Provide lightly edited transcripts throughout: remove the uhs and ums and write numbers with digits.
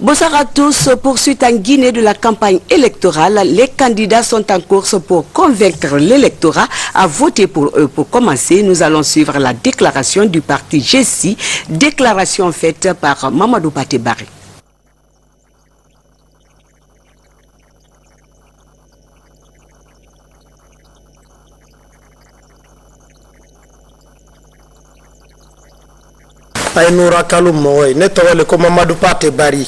Bonsoir à tous. Poursuite en Guinée de la campagne électorale. Les candidats sont en course pour convaincre l'électorat à voter pour eux. Pour commencer, nous allons suivre la déclaration du parti GESI, déclaration faite par Mamadou Batebari. Ainura Kaloum Moy, netawale ko Mamadou Batebari.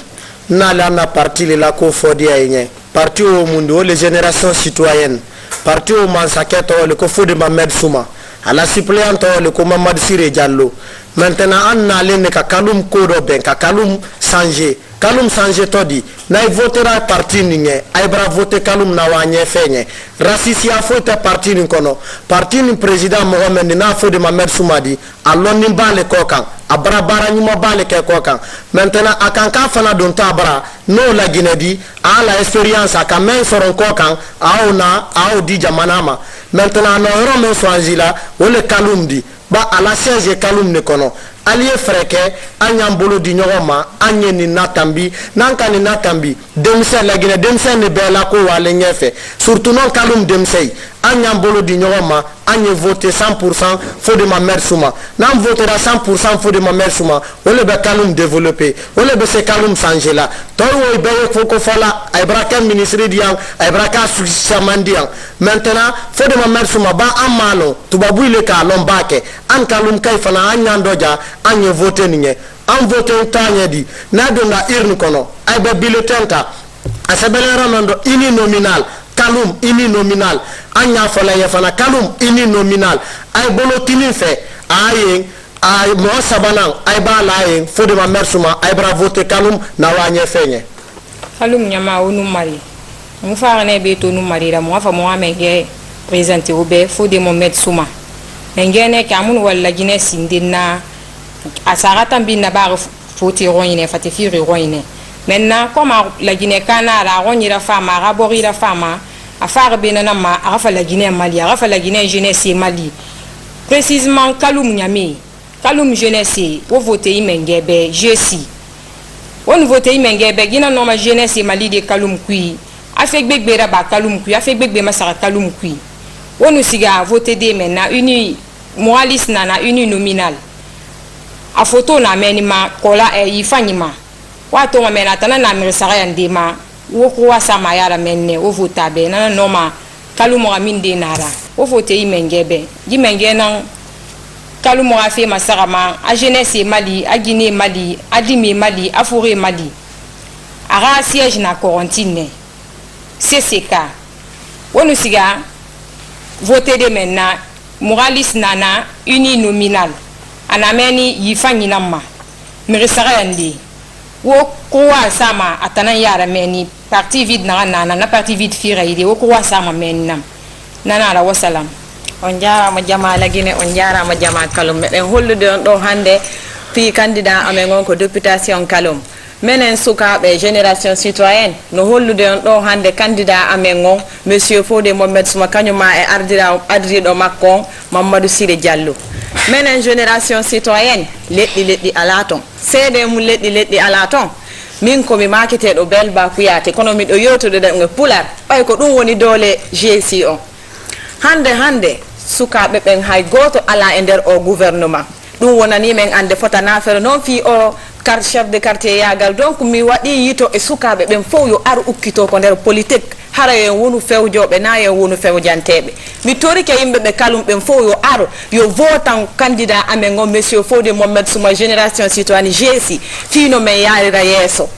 Nalana parti le la ko fodi ayenye. Parti au mundo les générations citoyennes. Parti au Mansaketo le ko fodi Mohamed Souma. À la suppléante le ko Mamadou Siré Diallo. Maintenant on a le ka Kaloum Kodo ben ka Kaloum Sangé. Kaloum Sangé todi na votera parti ninge ay bra voter Kaloum na wanye fenye. Rasisi a fote parti ni kono. Parti ni président Mohamed na fodi Mohamed Soumadi. Allon ni bale kokan. Abra bara nyuma bale ke kokan. Maintenant akanka fana don tabra no la Guinée a la expérience aka men soron kokan a di jamanama. Maintenant no ro men soanjila wole Kaloum di ba ala siège Kaloum ne kono allié freke anyambolo di nyoma anye ni natambi nanka ni natambi demse la Guinée demse ne bela ko wale nyefe surtout non Kaloum demse anyambolo di nyoma anye voter 100% faut de Mohamed Souma nan votera 100% faut de Mohamed Souma wole be Kaloum développer wole be se Kaloum Sangela towo be ko fala ay braka ministre diang ay braka samandiang maintenant faut de Mohamed Souma ba amano tubabu ile ka lombake an Kaloum kay fana anyandoja anye voter ninge an voter tanya di na do na irni kono ay be bulletin ta asabele ramando ini nominal Kaloum ini nominal anya fala ya fana Kaloum ini nominal ay bolotini fe ay mo sabanan ay ba layen fo de Mohamed Souma ay bra voter Kaloum na wanye fenye Kaloum nyama onu mari mu fa ne be to nu mari ra mo fa mo amege présenter obe fo de Mohamed Souma ngene kamun wala Guinée sindina asarata binna ba foti roine fatifiri roine. Maintenant, comme la Guinée Canara, on ira femme, rabori la femme, à faire benanama, à faire la Guinée Mali, à faire la Guinée jeunesse Mali. Précisément, Kaloum Nyame, Kaloum jeunesse, vous votez Imengebe, GESI. On vote Imengebe, Guinée Noma jeunesse Mali de Kaloum Kui, a fait bébé Raba Kaloum Kui, a fait bébé Massara Kaloum Kui. On nous siga voté des maintenant, uni, Moalis Nana, uni nominal. A photo na menima, kola e yifanyima. Wato mena tana na mirisara yandema woko wasama yara menne wo votabe na noma Kaloum aminde nara wo vote imengebe jimenge nan Kaloum afi masarama a jeunesse Mali a Guinée Mali a Dimi Mali a Forêt Mali ara siège na quarantine CCK wonu siga voter de menna Moralis nana uni nominal anameni yifanyi namma mirisara yandi wo kwa sama atana yara meni parti vide na parti vide fira ide wo kwa sama meni nam nana ala wasalam on jara ma jama la Guinée on jara ma jama Kaloum den hollude on do hande fi candidat amengon ko députation Kaloum menen suka be génération citoyenne no hollude on do hande candidat amengon monsieur Fodé Mohamed Souma kanyuma e ardrido makko Mamadou Siré Diallo menen génération citoyenne leddi alaton sede mu leddi alaton min ko mi marketé do belba kuyate kono mi do yotodo de nge pular bay ko dum woni dole GESI on hande sukabe ben hay goto ala e der o gouvernement dum wonani men ande fotana fere non fi o car chef de quartier yagal donc mi wadi yito e sukabe ben fo yo ar ukkito ko der politique haraye wonu fewjobe na ye wonu fewjantebe mi torike yimbe be Kaloum ben fo yo ar yo votan candidat amengo monsieur Fodé Mohamed Souma génération citoyenne GESI fino men yarira yeso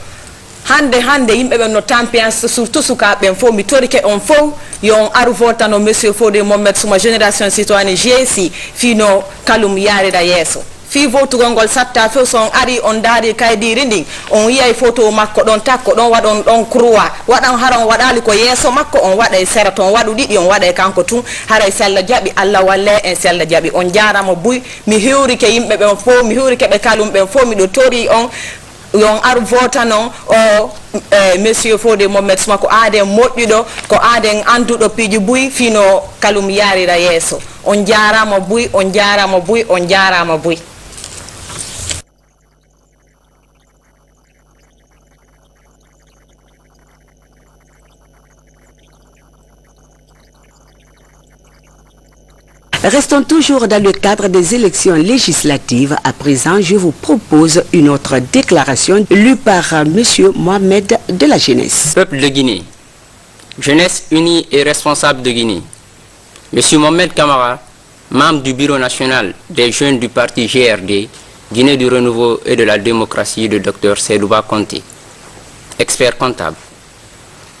hande yimbe be no tampiance surtout sukabe ben fo mi torike on fo yo ar votano monsieur Fodé Mohamed Souma génération citoyenne GESI fino Kaloum yarira yeso fi votu gongol satta fe son ari on dari kaydiri ndin on yiyay photo makko don takko don wadon don croix wadan haron wadali ko yeso makko on wada seraton wadu didi on wada kanko tun haray sella jabi Allah walle en sella jabi on jarama buy mi hewri ke yimbe be fo mi hewri ke be Kaloum be fo mi do tori on yon ar votano o monsieur Fodé Mohamed Souma ko aden moddido ko aden andudo piji buy fino Kaloum yarira yeso on jarama buy on jarama buy on jarama buy Restons toujours dans le cadre des élections législatives. À présent, je vous propose une autre déclaration lue par M. Mohamed de la Jeunesse. Peuple de Guinée, jeunesse unie et responsable de Guinée. M. Mohamed Kamara, membre du Bureau national des jeunes du parti GRD, Guinée du Renouveau et de la démocratie de Dr Sedouba Conté, expert comptable.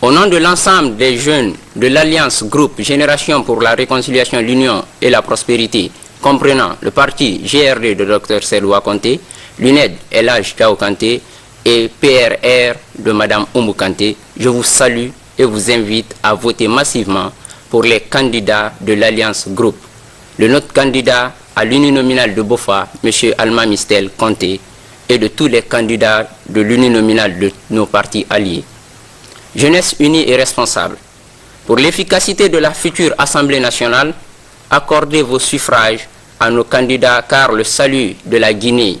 Au nom de l'ensemble des jeunes de l'Alliance Groupe Génération pour la Réconciliation, l'Union et la Prospérité, comprenant le parti GRD de Dr Sedouba Conté, l'UNED El Hadj Diao Kanté et PRR de Mme Oumou Kanté, je vous salue et vous invite à voter massivement pour les candidats de l'Alliance Groupe. Le notre candidat à l'uninominal de Bofa, M. Alma Mistel Conté, et de tous les candidats de l'uninominal de nos partis alliés. Jeunesse unie et responsable. Pour l'efficacité de la future Assemblée nationale, accordez vos suffrages à nos candidats car le salut de la Guinée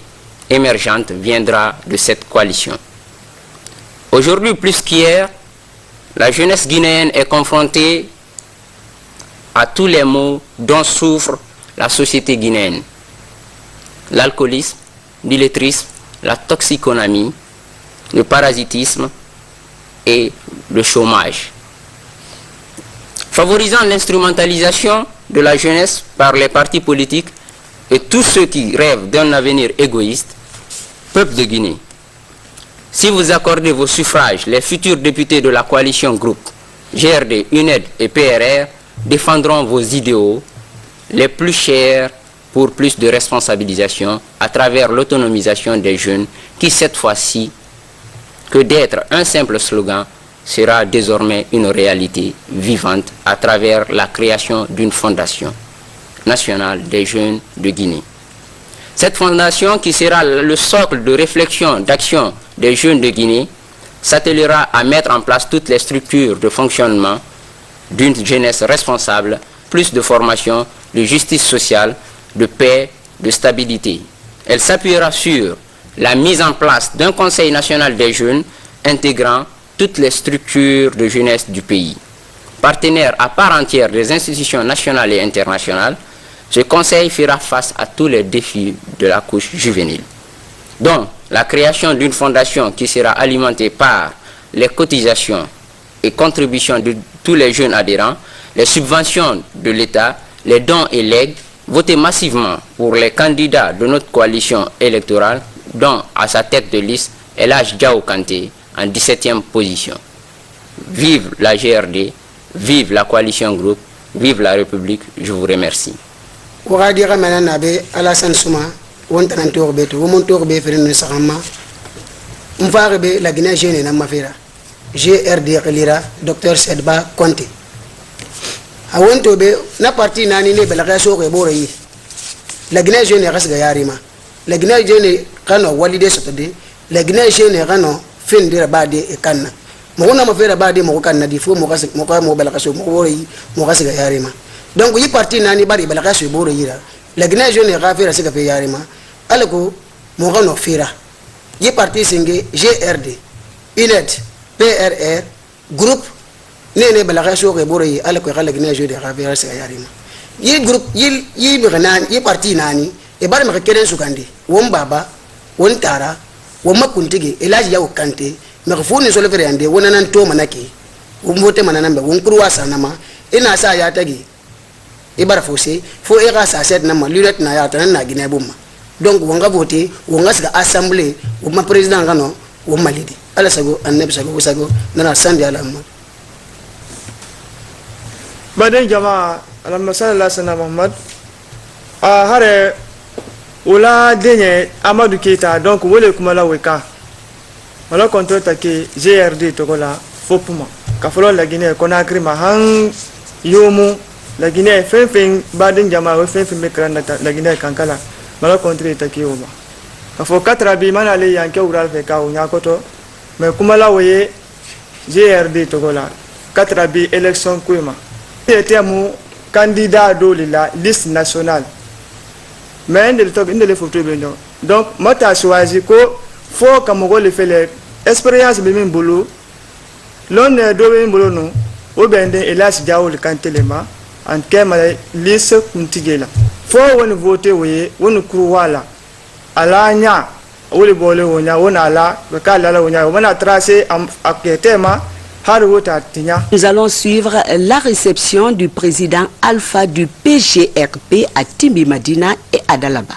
émergente viendra de cette coalition. Aujourd'hui plus qu'hier, la jeunesse guinéenne est confrontée à tous les maux dont souffre la société guinéenne. L'alcoolisme, l'illettrisme, la toxicomanie, le parasitisme et le chômage. Favorisant l'instrumentalisation de la jeunesse par les partis politiques et tous ceux qui rêvent d'un avenir égoïste, peuple de Guinée, si vous accordez vos suffrages, les futurs députés de la coalition groupe GRD, UNED et PRR défendront vos idéaux les plus chers pour plus de responsabilisation à travers l'autonomisation des jeunes qui cette fois-ci, que d'être un simple slogan, sera désormais une réalité vivante à travers la création d'une fondation nationale des jeunes de Guinée. Cette fondation qui sera le socle de réflexion, d'action des jeunes de Guinée s'attellera à mettre en place toutes les structures de fonctionnement d'une jeunesse responsable, plus de formation, de justice sociale, de paix, de stabilité. Elle s'appuiera sur la mise en place d'un Conseil national des jeunes intégrant toutes les structures de jeunesse du pays. Partenaire à part entière des institutions nationales et internationales, ce Conseil fera face à tous les défis de la couche juvénile. Donc, la création d'une fondation qui sera alimentée par les cotisations et contributions de tous les jeunes adhérents, les subventions de l'État, les dons et legs, votez massivement pour les candidats de notre coalition électorale, dont à sa tête de liste El Hadj Diao Kanté en 17e position. Vive la GRD, vive la coalition groupe, vive la République, je vous remercie. GRD Relira, Dr Sedouba Conté. Awonto be na parti nani ne belaga so ko boro yi. La Guinée jeune ras ga yarima. La Guinée jeune kano walide sotode. La Guinée jeune kano fin dira bade e kanna. Mo wona ma fera bade mo kanna di fo mo belaga so mo boro yi mo ras ga yarima. Donc yi parti nani bari belaga so boro yi ra. La Guinée jeune ga fera se ga fe yarima. Alako mo kano fera. Yi parti singe GRD, UNED, PRR, groupe nene balaga so ke boroyi ala ko xala gina jode xa vera sa yarima yi groupe yi bigana yi parti nani e bar ma keren sukandi won baba won tara won makuntigi elaji yaw kante ma ko ni so le fere ande wona nan to manake won vote manana be won kurwa sanama ina sa ya tagi e bar fo se fo e ga sa set na ma luret na ya tan na gina bomma donc won ga voter won ga sa assemblée won ma président ngano won malidi ala sago annabi sago nana sandi ala amma baden jama alamma sallallahu alaihi Muhammad hare wala denye Amadou Keita donc wole kuma la weka wala kontro take GRD to kola fopuma ka folo la Guinée Conakry ma han yomu la Guinée fen baden jama we fen mekran la Guinée kankala wala kontro take yoma ka fo katra bi mana le yanke ural fe ka unya koto mais kuma la woye GRD to kola katra bi élection kuima était mon candidat de la liste nationale. Mais il ne le faut pas. Donc, moi, j'ai choisi que faut que je fasse l'expérience de mon boulot. L'on est de mon boulot, ou bien il a déjà eu le cantelema, en kema liste kuntigela fo woni voter woye woni kruwala ala nya woli bole wonya wona ala bakala la wonya wona tracé aketema. Nous allons suivre la réception du président Alpha du PGRP à Timbi Madina et à Dalaba.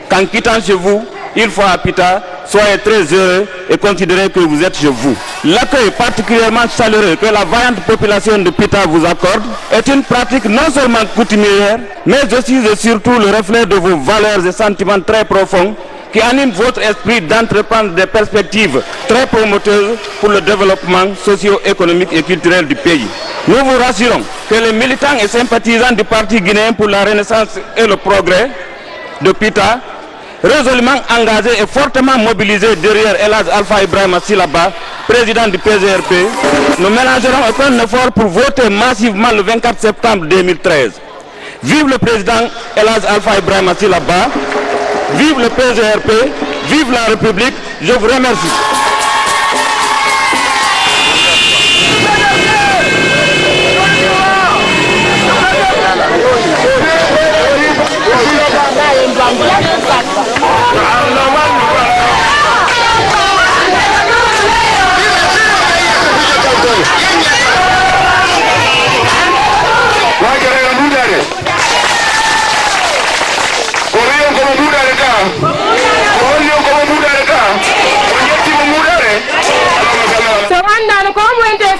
Qu'en quittant chez vous, une fois à Pita, soyez très heureux et considérez que vous êtes chez vous. L'accueil particulièrement chaleureux que la vaillante population de Pita vous accorde est une pratique non seulement coutumière, mais aussi et surtout le reflet de vos valeurs et sentiments très profonds qui animent votre esprit d'entreprendre des perspectives très promoteuses pour le développement socio-économique et culturel du pays. Nous vous rassurons que les militants et sympathisants du Parti guinéen pour la Renaissance et le progrès de Pita, résolument engagés et fortement mobilisés derrière Elhadj Alpha Ibrahima Silaba, président du PGRP, nous ménagerons aucun effort pour voter massivement le 24 septembre 2013. Vive le président Elhadj Alpha Ibrahima Silaba, vive le PGRP, vive la République, je vous remercie.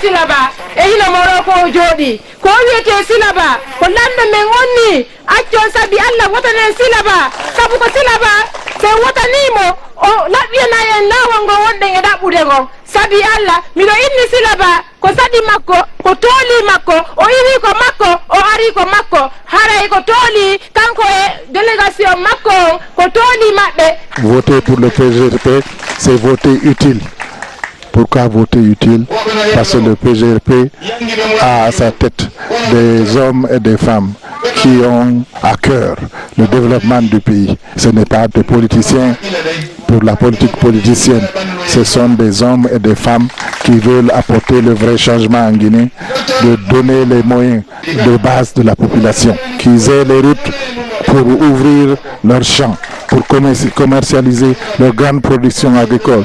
Silaba e hino moro ko jodi ko wiete silaba ko lande men wonni accio sabi Allah wotane silaba sabu ko silaba se wotanimo o labbiyana en lawango wonde e dabbude go sabi Allah mido inni silaba ko sadi makko ko toli makko o iri ko makko o ari ko makko haray ko toli kanko e délégation makko ko toli mabbe. Voter pour le PGRP, c'est voter utile. Pourquoi voter utile? Parce que le PGRP a à sa tête des hommes et des femmes qui ont à cœur le développement du pays. Ce n'est pas des politiciens pour la politique politicienne. Ce sont des hommes et des femmes qui veulent apporter le vrai changement en Guinée, de donner les moyens de base de la population, qu'ils aient les routes pour ouvrir leurs champs, pour commercialiser leur grande production agricole.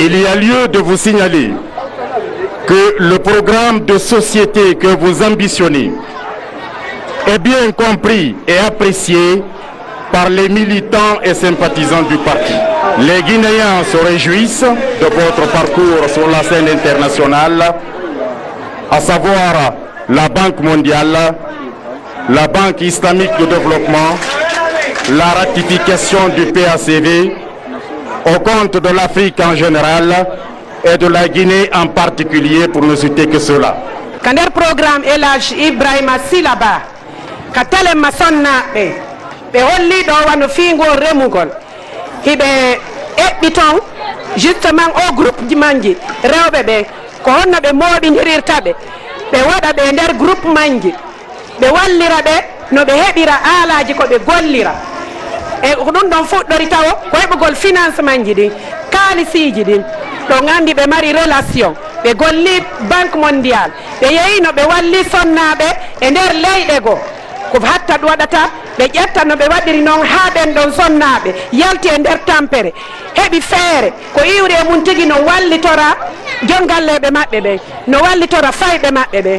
Il y a lieu de vous signaler que le programme de société que vous ambitionnez est bien compris et apprécié par les militants et sympathisants du parti. Les Guinéens se réjouissent de votre parcours sur la scène internationale, à savoir la Banque mondiale, la Banque islamique de développement, la ratification du PACV, au compte de l'Afrique en général et de la Guinée en particulier, pour ne citer que cela. Quand le programme Elhadj Ibrahima Silaba, katale masonna be holli do wano fingo remugol hibe ebiton justement au groupe dimanji rewbe be ko honna be modi ndirirtabe be wada be der groupe manji be wallira be no be hebira alaji ko be gollira e ɗum ɗon fuɗɗori tawo ko heɓugol financement ji ɗin kalisiji ɗin ɗo gandi ɓe mari relation ɓe golli banque mondial ɓe yeehi no ɓe walli sonnaɓe e nder leyɗe goo ko hatta ɗum waɗata ɓe ƴetta no ɓe waɗiri noon ha ɓen ɗon sonnaɓe yalti e nder tampere heɓi feere ko iwri e mum tigui no wallitora jongalleɓe maɓɓe ɓe no wallitora fayɓe maɓɓe ɓe.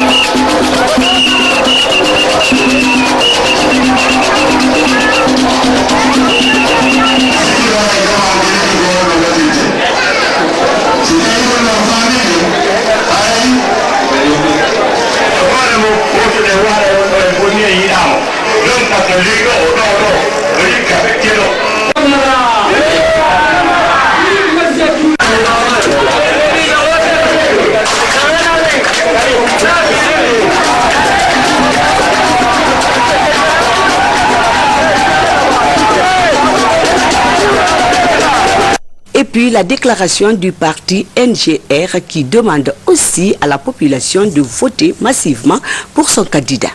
puis la déclaration du parti NGR qui demande aussi à la population de voter massivement pour son candidat.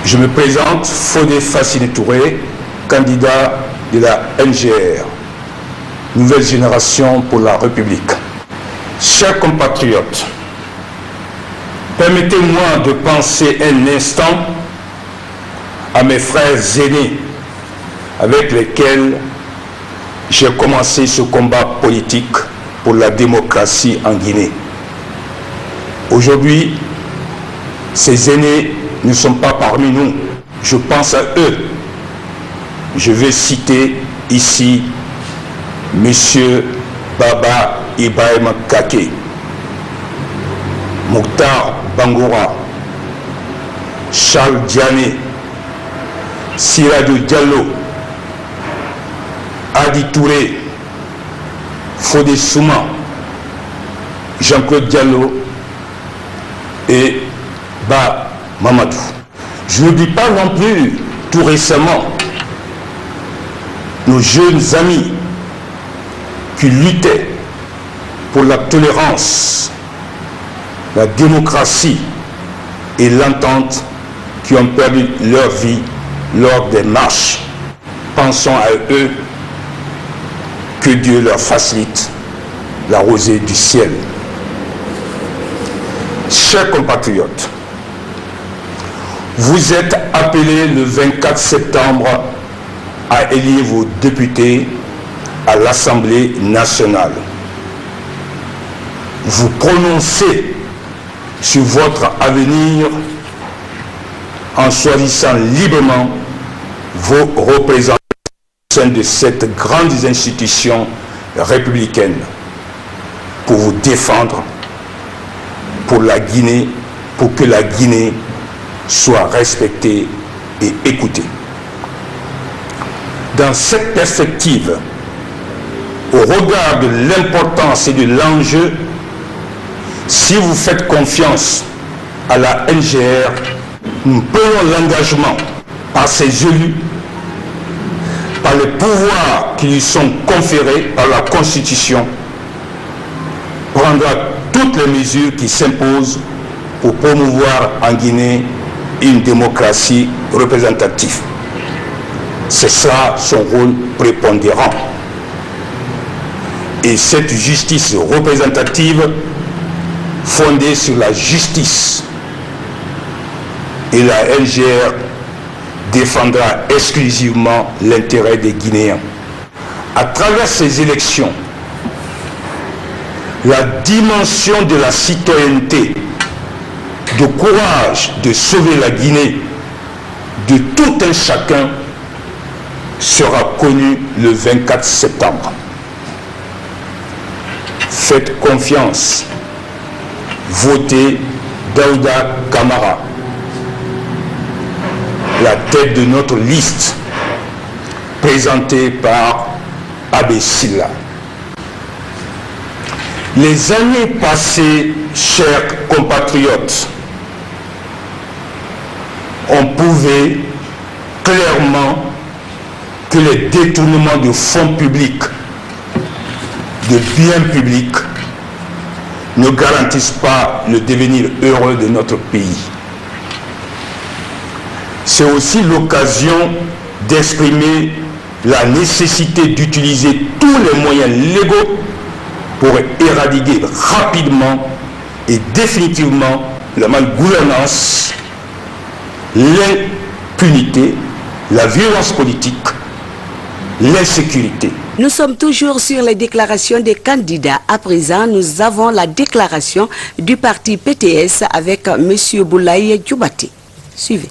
Je me présente, Fodé Fassine Touré, candidat de la NGR, Nouvelle Génération pour la République. Chers compatriotes, permettez-moi de penser un instant à mes frères aînés avec lesquels j'ai commencé ce combat politique pour la démocratie en Guinée. Aujourd'hui, ces aînés ne sont pas parmi nous. Je pense à eux. Je vais citer ici M. Baba Ibrahim Kake, Mokhtar Bangoura, Charles Diané, Siradou Diallo, Adi Touré, Fodé Souma, Jean-Claude Diallo et Ba Mamadou. Je ne dis pas non plus tout récemment nos jeunes amis qui luttaient pour la tolérance, la démocratie et l'entente, qui ont perdu leur vie lors des marches. Pensons à eux, que Dieu leur facilite la rosée du ciel. Chers compatriotes, vous êtes appelés le 24 septembre à élire vos députés à l'Assemblée nationale. Vous prononcez sur votre avenir en choisissant librement vos représentants au sein de cette grande institution républicaine pour vous défendre pour la Guinée, pour que la Guinée soit respectée et écoutée. Dans cette perspective, au regard de l'importance et de l'enjeu, si vous faites confiance à la NGR, nous prenons l'engagement par ses élus, par les pouvoirs qui lui sont conférés par la Constitution, prendra toutes les mesures qui s'imposent pour promouvoir en Guinée une démocratie représentative. C'est ça son rôle prépondérant. Et cette justice représentative, fondée sur la justice, et la NGR défendra exclusivement l'intérêt des Guinéens. À travers ces élections, la dimension de la citoyenneté, de courage de sauver la Guinée de tout un chacun sera connue le 24 septembre. Faites confiance. Votez Daouda Kamara, la tête de notre liste, présentée par Abbé Silla. Les années passées, chers compatriotes, on pouvait clairement que les détournements de fonds publics, de biens publics, ne garantissent pas le devenir heureux de notre pays. C'est aussi l'occasion d'exprimer la nécessité d'utiliser tous les moyens légaux pour éradiquer rapidement et définitivement la malgouvernance, l'impunité, la violence politique, l'insécurité. Nous sommes toujours sur les déclarations des candidats. À présent, nous avons la déclaration du parti PTS avec M. Boulaye Djoubati. Suivez.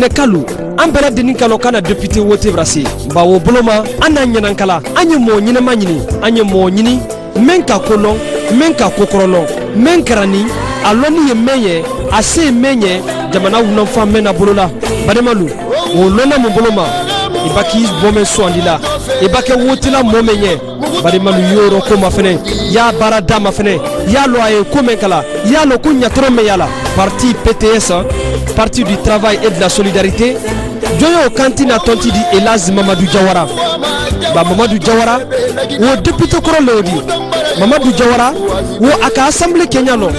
jinɛ kalu an bɛɛ lajɛlen kalo kana député wote brasi ba wo boloma an n'an ɲɛnan kala an ye mɔgɔ ɲɛnɛma ɲini an ye mɔgɔ ɲini min ka ko lɔn min ka ko kɔrɔ lɔn min kɛra ni a lɔnni ye min ye a se ye min ye jamana wulafan mɛn na bolo la bademalu o lɔnna mun bolo ma i b'a k'i bɔ mɛn sugandi la i b'a kɛ wotila mɔɔ min ye bademalu yɔrɔ ko ma fɛnɛ y'a baara d'a ma fɛnɛ y'a lɔ a ye ko min kala y'a lɔ ko ɲatɔrɔ min y'a la parti PTS parti du travail et de la solidarité jɔn y'o kanti na tɔnti di Elhadji Mamadou Jawara ba Mamadou Jawara wo député kɔrɔ le o di Mamadou Jawara wo a ka assemblée kɛɲa lɔ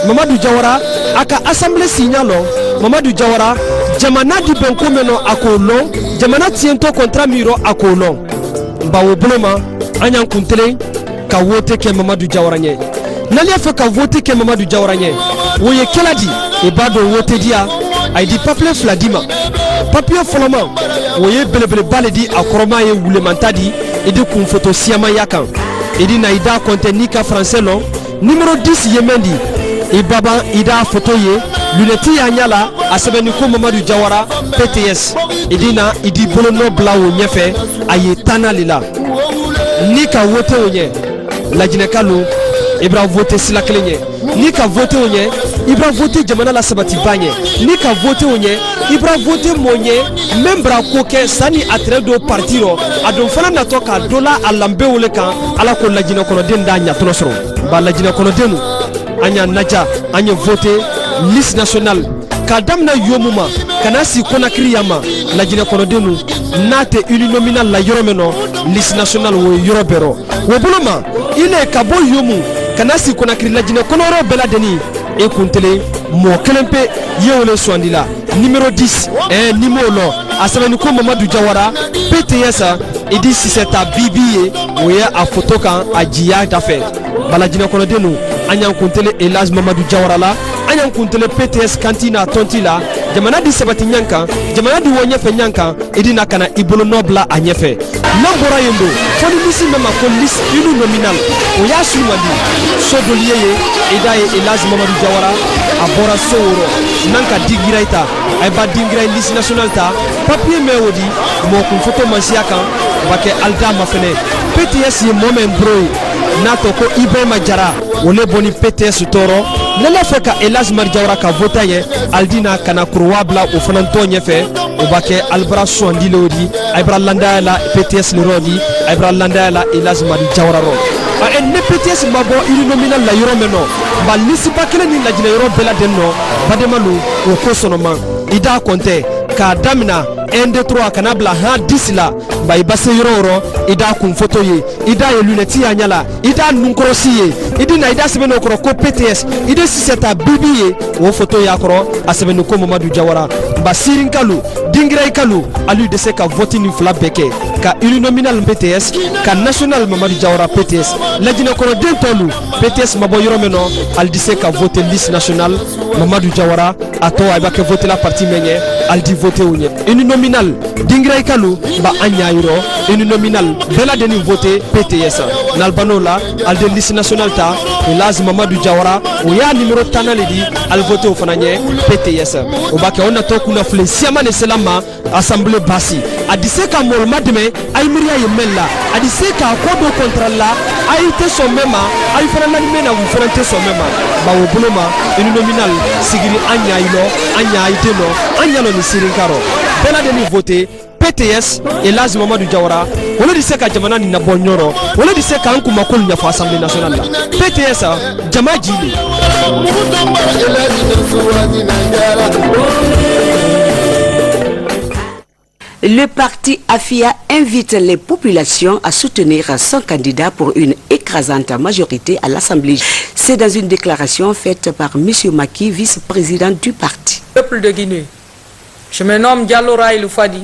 Mamadou Jawara a ka assemblée siɲa lɔ Mamadou Jawara jamana di bɛn ko min nɔ a k'o lɔn jamana tiɲɛtɔ contrat min yɔrɔ a k'o lɔn ba o bolo ma an y'an kuntelen ka vote kɛ Mamadou Jawara ɲɛ n'ale y'a fɛ ka vote kɛ Mamadou Jawara ɲɛ o ye kɛla di i b'a dɔn vote di ya a ye di papier fila di ma papier fɔlɔma o ye belebeleba le di a kɔrɔma ye wulemanta di i di kun foto siyamaya kan i di na i da kɔntɛ n'i ka français lɔn numéro 10 ye mɛn di i baba i da foto ye lunette y'a ɲa la a sɛbɛnni ko Mamadou Jawara PTS i di na i di bolonɔ bila o ɲɛfɛ a ye tanna le la n'i ka vote o ɲɛ lajinɛkalu i b'a vote sila kelen ɲɛ n'i ka vote o ɲɛ i b'a vote jamana la sabatiba ɲɛ n'i ka vote o ɲɛ i b'a vote mɔɔ ɲɛ min bara ko kɛ sani a tɛrɛ don parti rɔ a don fana natɔ k'a dɔ la a lanbe wele kan ala ko lajinɛ kɔnɔden d'a ɲatɔlɔ sɔrɔ ba lajinɛ kɔnɔdenu an y'a naja an ye vote liste nationale k'a damina yomu ma ka na si Conakry yan ma lajinɛ kɔnɔdenu n'a tɛ uninominal la yɔrɔ min nɔ liste nationale o ye yɔrɔ bɛɛ rɔ o bolo ma ile ka bɔ yomu ka na si Conakry lajinɛ kɔnɔyɔrɔ bɛɛ lajɛlen e kuntele mɔgɔ kelen pe ye wele sugandi la numéro 10 ni m'o lɔ a sɛbɛnni ko Mamadou Jawara PTS i di Sisɛ ta bibi ye o ye a photo kan a jiya dafɛ balajinɛ kɔnɔdenu an y'an kuntele Elhadji Mamadou Jawara la an y'an kuntele PTS kanti na tɔnti la jamana di sabati ɲan kan jamana di wɔ ɲɛfɛ ɲan kan i di na ka na i bolonɔ bila a ɲɛfɛ n'an bɔra yen don fɔ ni liste min ma ko liste uninominal o y'a su man di so doli ye i da ye Elhadji Mamadou Jawara a bɔra so wɔrɔ n'an ka dingira i ta a ba dingira i liste nationale ta papier mɛ o di mɔgɔ kun foto mansiya kan o b'a kɛ alida ma fɛnɛ PTS ye mɔgɔ min bro ye n'a tɔ ko Ibrahima Jara o le bɔ ni PTS tɔɔrɔ n'ale fɛ ka Elhadji Mamadou Jawara ka vote ye aldina kana kuruwa bila o fana tɔ ɲɛfɛ o b'a kɛ alibara sugandi le o di a bɛra landaya la PTS le rɔ di a bɛra landaya la Elhadji Mamadou Jawara rɔ ne PTS ma bɔ uninominal la yɔrɔ min nɔ ba lisiba kelen ni lajinɛ yɔrɔ bɛɛ lajɛlen nɔ bademalu o ko sɔnɔma i da kɔntɛ k'a damina 1 2 3 kana bila han 10 la ba i ba se yɔrɔ o yɔrɔ i da kun foto ye i da ye lunette y'a ɲa la i da nunkɔrɔsi ye i di na i da sɛbɛnni o kɔrɔ ko PTS i de Sisɛ ta bibi ye o foto y'a kɔrɔ a sɛbɛnni ko Mamadou Jawara ba sirin kalu dingira i kalu ali de se ka vote ni fila bɛɛ kɛ ka uninominal PTS ka national Mamadou Jawara PTS lajinɛ kɔnɔden tɔlu PTS ma bɔ yɔrɔ min nɔ ali de se ka vote liste nationale Mamadou Jawara a tɔ a b'a kɛ vote la parti min ɲɛ ali di vote o ɲɛ uninominal dingira i kalu ba an ɲa yɔrɔ uninominal bɛɛ lajɛlen vote PTS n'albano la ali de liste nationale ta Elhadji Mamadou Jawara o y'a numéro 10 le di ali vote o fana ɲɛ PTS o b'a kɛ o natɔ kunnafoni siyaman de sela ma assemblée basi a di se ka mɔgɔ ma dɛmɛ a ye miiriya ye mɛn la a di se k'a ko don contrat la a yi tɛ sɔn mɛn ma a yi fana naani mɛn na u fana tɛ sɔn mɛn ma ba o bolo ma uninominal sigiri an ɲa yi lɔ an ɲa yi den lɔ an ɲa lɔ ni sirin ka rɔ bɛɛ lajɛlen vote PTS Elhadji Mamadou Jawara olu de se ka jamana nin nabɔ ɲɔrɔ olu de se k'an kunmakolo ɲɛfɔ assemblée nationale la PTS jama jili Le parti AFIA invite les populations à soutenir son candidat pour une écrasante majorité à l'Assemblée. C'est dans une déclaration faite par M. Macky, vice-président du parti. Peuple de Guinée, je me nomme Diallo Raïlou Fadi,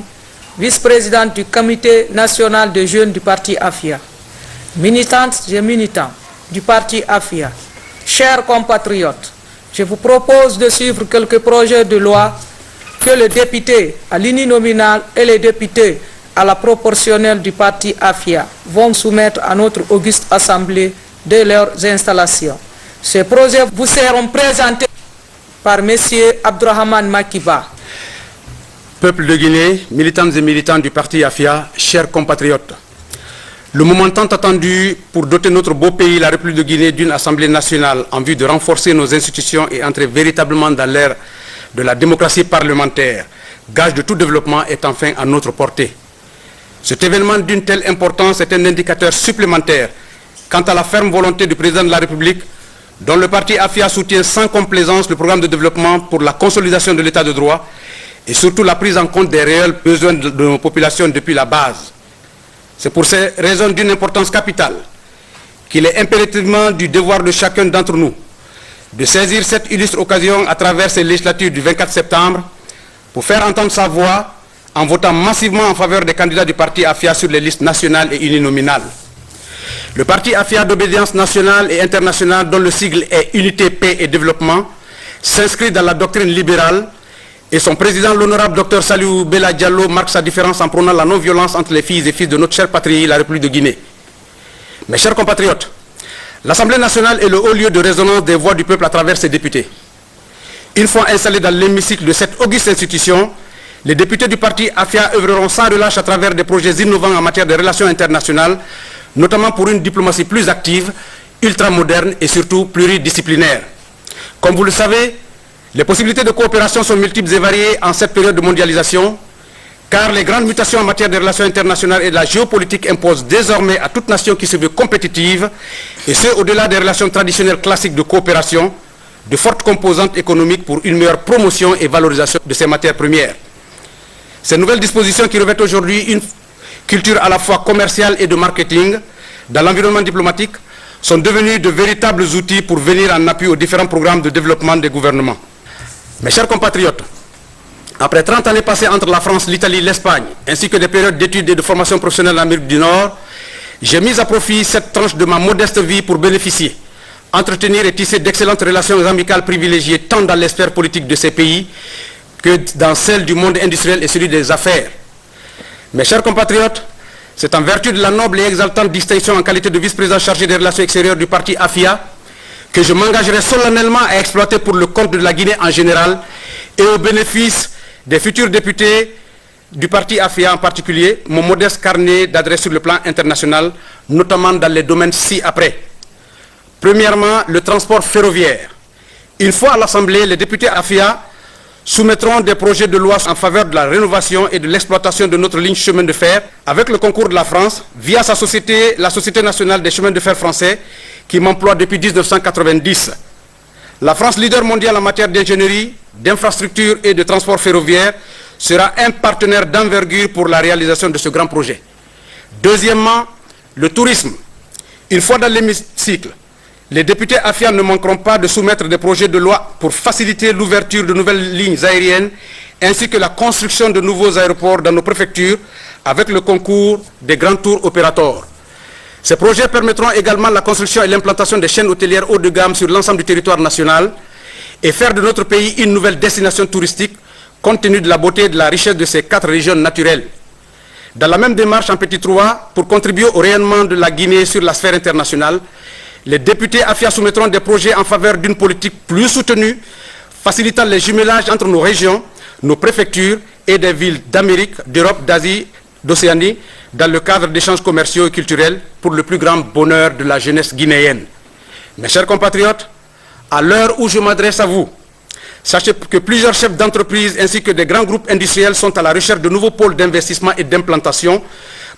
vice-président du comité national de jeunes du parti AFIA. Militantes et militants du parti AFIA, chers compatriotes, je vous propose de suivre quelques projets de loi que les députés à l'uninominal et les députés à la proportionnelle du parti AFIA vont soumettre à notre auguste assemblée dès leurs installations. Ces projets vous seront présentés par M. Abdourahmane Makiba. Peuple de Guinée, militantes et militants du parti AFIA, chers compatriotes, le moment tant attendu pour doter notre beau pays, la République de Guinée, d'une Assemblée nationale en vue de renforcer nos institutions et entrer véritablement dans l'ère de la démocratie parlementaire, gage de tout développement, est enfin à notre portée. Cet événement d'une telle importance est un indicateur supplémentaire quant à la ferme volonté du président de la République, dont le parti AFIA soutient sans complaisance le programme de développement pour la consolidation de l'état de droit et surtout la prise en compte des réels besoins de nos populations depuis la base. C'est pour ces raisons d'une importance capitale qu'il est impérativement du devoir de chacun d'entre nous de saisir cette illustre occasion à travers ces législatures du 24 septembre pour faire entendre sa voix en votant massivement en faveur des candidats du parti AFIA sur les listes nationales et uninominales. Le parti AFIA d'obédience nationale et internationale, dont le sigle est Unité, Paix et Développement, s'inscrit dans la doctrine libérale et son président, l'honorable Dr Saliou Bella Diallo, marque sa différence en prônant la non-violence entre les filles et fils de notre chère patrie, la République de Guinée. Mes chers compatriotes, l'Assemblée nationale est le haut lieu de résonance des voix du peuple à travers ses députés. Une fois installés dans l'hémicycle de cette auguste institution, les députés du parti AFIA œuvreront sans relâche à travers des projets innovants en matière de relations internationales, notamment pour une diplomatie plus active, ultramoderne et surtout pluridisciplinaire. Comme vous le savez, les possibilités de coopération sont multiples et variées en cette période de mondialisation, car les grandes mutations en matière de relations internationales et de la géopolitique imposent désormais à toute nation qui se veut compétitive, et ce au-delà des relations traditionnelles classiques de coopération, de fortes composantes économiques pour une meilleure promotion et valorisation de ces matières premières. Ces nouvelles dispositions qui revêtent aujourd'hui une culture à la fois commerciale et de marketing dans l'environnement diplomatique sont devenues de véritables outils pour venir en appui aux différents programmes de développement des gouvernements. Mes chers compatriotes, après 30 années passées entre la France, l'Italie, l'Espagne, ainsi que des périodes d'études et de formation professionnelle en Amérique du Nord, j'ai mis à profit cette tranche de ma modeste vie pour bénéficier, entretenir et tisser d'excellentes relations amicales privilégiées tant dans les sphères politiques de ces pays que dans celles du monde industriel et celui des affaires. Mes chers compatriotes, c'est en vertu de la noble et exaltante distinction en qualité de vice-président chargé des relations extérieures du parti AFIA que je m'engagerai solennellement à exploiter pour le compte de la Guinée en général et au bénéfice des futurs députés du parti AFIA en particulier, mon modeste carnet d'adresses sur le plan international, notamment dans les domaines ci-après. Premièrement, le transport ferroviaire. Une fois à l'Assemblée, les députés AFIA soumettront des projets de loi en faveur de la rénovation et de l'exploitation de notre ligne chemin de fer avec le concours de la France via sa société, la Société nationale des chemins de fer français qui m'emploie depuis 1990. La France, leader mondial en matière d'ingénierie, d'infrastructure et de transport ferroviaire, sera un partenaire d'envergure pour la réalisation de ce grand projet. Deuxièmement, le tourisme. Une fois dans l'hémicycle, les députés AFIA ne manqueront pas de soumettre des projets de loi pour faciliter l'ouverture de nouvelles lignes aériennes ainsi que la construction de nouveaux aéroports dans nos préfectures avec le concours des grands tours opérateurs. Ces projets permettront également la construction et l'implantation des chaînes hôtelières haut de gamme sur l'ensemble du territoire national et faire de notre pays une nouvelle destination touristique compte tenu de la beauté et de la richesse de ces 4 régions naturelles. Dans la même démarche en petit 3, pour contribuer au rayonnement de la Guinée sur la sphère internationale, les députés AFIA soumettront des projets en faveur d'une politique plus soutenue, facilitant les jumelages entre nos régions, nos préfectures et des villes d'Amérique, d'Europe, d'Asie, d'Océanie, dans le cadre d'échanges commerciaux et culturels pour le plus grand bonheur de la jeunesse guinéenne. Mes chers compatriotes, à l'heure où je m'adresse à vous, sachez que plusieurs chefs d'entreprise ainsi que des grands groupes industriels sont à la recherche de nouveaux pôles d'investissement et d'implantation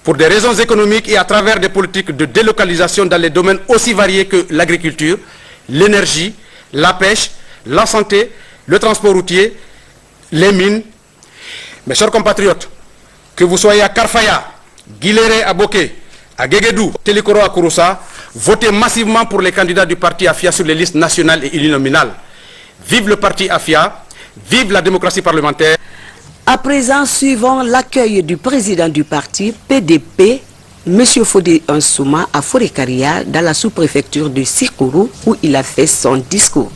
pour des raisons économiques et à travers des politiques de délocalisation dans les domaines aussi variés que l'agriculture, l'énergie, la pêche, la santé, le transport routier, les mines. Mes chers compatriotes, que vous soyez à Karfaya, Guiléré à Boké, à Guéguédou, Télékoro à Kouroussa, votez massivement pour les candidats du parti AFIA sur les listes nationales et uninominales. Vive le parti AFIA, vive la démocratie parlementaire. À présent, suivons l'accueil du président du parti PDP, M. Fodé Ansouma, à Forekaria, dans la sous-préfecture de Sikuru, où il a fait son discours.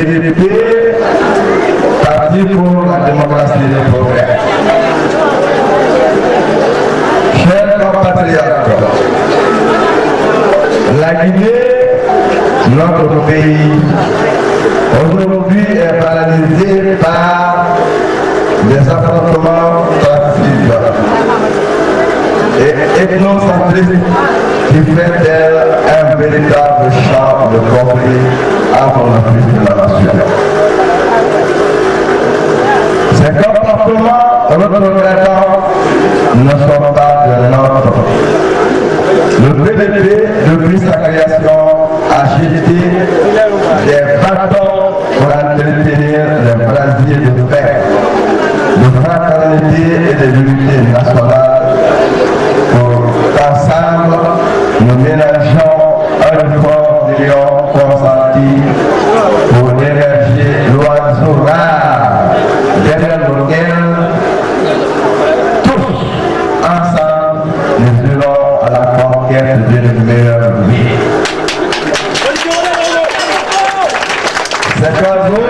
PDP, Parti pour la démocratie et le progrès. Chers compatriotes, la Guinée, notre pays, aujourd'hui est paralysé par des affrontements trafics et ethnocentristes qui fait d'elle un véritable champ de conflit avant le fils de la nation. Ces comportements regrettants ne sont pas de notre. Le PDP, depuis sa création, a jeté des bâtons pour entretenir les brasiers de paix, de fraternité et de l'unité nationale, pour qu'ensemble nous ménageons un fort million consenti pour émerger l'oiseau rare derrière lequel tous ensemble nous irons à la conquête d'une meilleure vie. Cet oiseau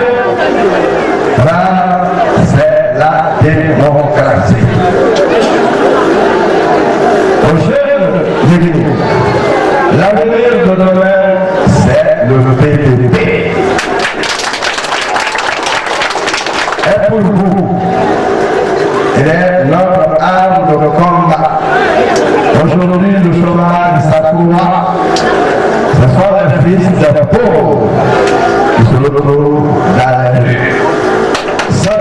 rare, c'est la démocratie. Aux jeunes de Guinée, l'avenir de demain, c'est le PDP. Et pour vous, il est notre arme de combat. Aujourd'hui, le chômage s'accroît. Ce sont les fils des pauvres qui se retrouvent dans la rue. Sans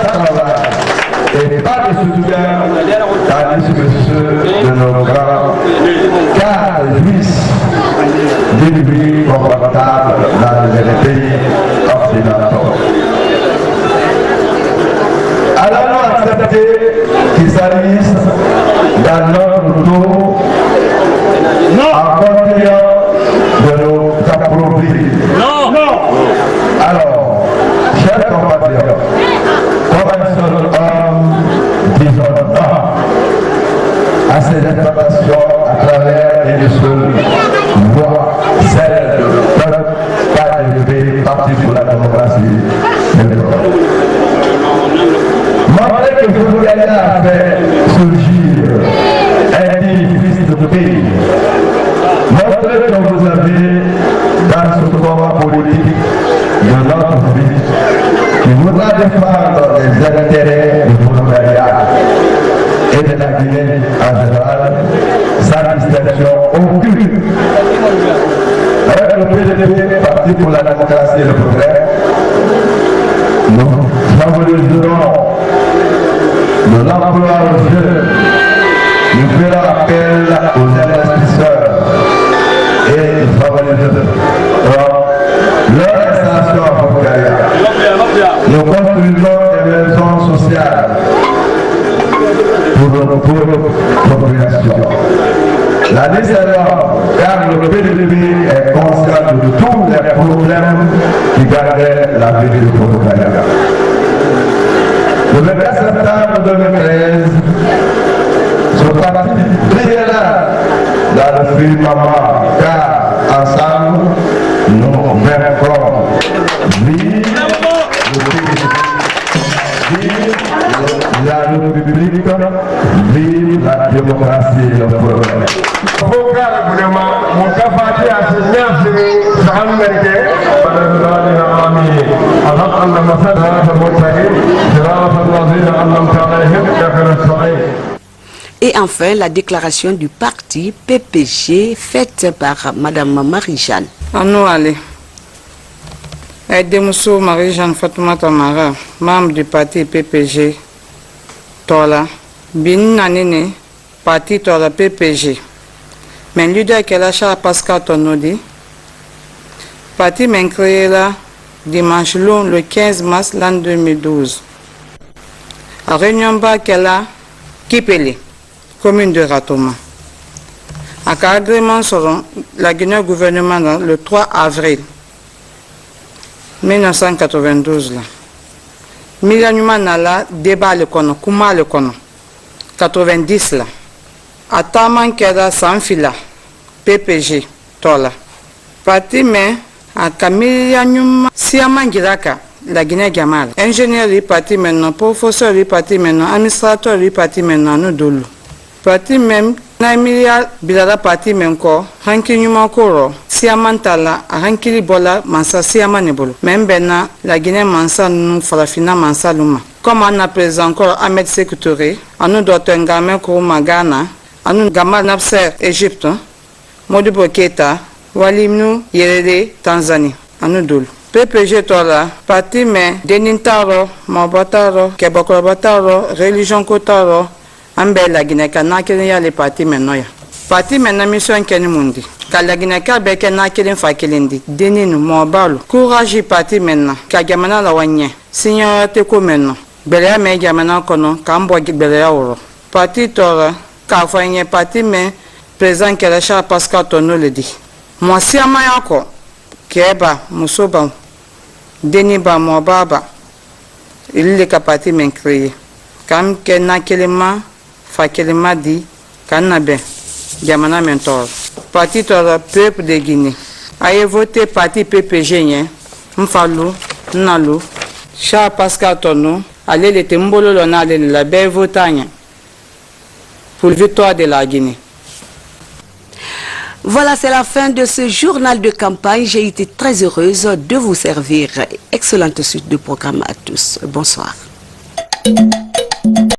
travail et pas de soutien, tandis que ceux de nos grands cadres jouissent d'une vie confortable dans les pays occidentaux. Allons-nous accepter qu'ils s'alliissent dans notre dos en continuant de nous approprier? Non! Alors, chers compatriotes, comme un seul homme, disons non à ces exploitations à travers une seule voie, celle de peuple, pas élevé, parti pour la démocratie. Montrez que vous allez faire surgir un fils de pays. Montrez que vous avez dans ce combat politique de notre vie qui voudra défendre les intérêts du volontariat et de la Guinée en général, sans distinction aucune. Avec le PDP, Parti pour la démocratie et le progrès, nous favoriserons de l'emploi aux jeunes, nous ferons appel aux investisseurs et nous favoriserons leur installation en volontariat. Nous construisons des maisons sociales pour nos populations. La liste est longue, car le PDP est conscient de tous les problèmes qui gardaient la vie du volontariat. Le 24 septembre 2013, ce parti brillera dans le film Maman, car ensemble, nous vaincrons. Vive le PDP, vive la République, vive la démocratie et le progrès. Et enfin, la déclaration du parti PPG faite par Madame Marie-Jeanne. Allez. Aidemousso Marie-Jeanne Fatoumata Mara, membre du parti PPG Tola, bin nanene parti Tola PPG. Mais leader Kelacha Pascal Tonodi, parti m'a créé là dimanche long le 15 mars l'an 2012. À Réunion Bas Kela Kipele, commune de Ratoma. À agrément seront la Guinée gouvernement le 3 avril 1992 là. Milanuma nala débat le kono, kuma le kono. 90 là. Ataman keda sans fila. PPG tola. Parti mais a Camilla Nyuma Siaman Giraka, la Guinée Gamal. Ingénieur du parti maintenant, professeur du parti maintenant, administrateur du parti maintenant, nous dolo. Parti même, Naimilia Bilala parti même ko, Hanki Nyuma Koro, Siaman Tala, Hankili Bola, Mansa Siaman Nebolo. Même Bena, la Guinée Mansa nous Falafina Mansa Luma. Comme on a présent encore Ahmed Sékou Touré, on nous doit un gamin Kourma Ghana, on nous Gamal Napser Égypte, Modibo Keita, Walimnu Yerede Tanzanie, on nous doule. PPG Tola, parti mais Denintaro, Mabataro, Kebokrobataro, Religion Kotaro, Ambe la Guinée Kanakenya les partis maintenant. Parti maintenant mission Kenimundi. Kala Guinée Kabeke Nakirin Fakilindi, Deninu Mobalo, Courage parti maintenant, Kagamana la Wanye, Signor Teko maintenant. Belea me jamana kono kambo belea oro parti tora ka fanye parti me président Kelasha Pascal Tono le dit moi si amayako keba musoba deniba mo baba il le kapati men créé kam kenna kelema fa kelema di kanabe jamana mentor parti tora peuple de Guinée a voté parti PPG yen mfalo nalo Charles Pascal Tono allez les Tembolo la belle votagne pour la victoire de la Guinée. Voilà, c'est la fin de ce journal de campagne. J'ai été très heureuse de vous servir. Excellente suite de programme à tous. Bonsoir.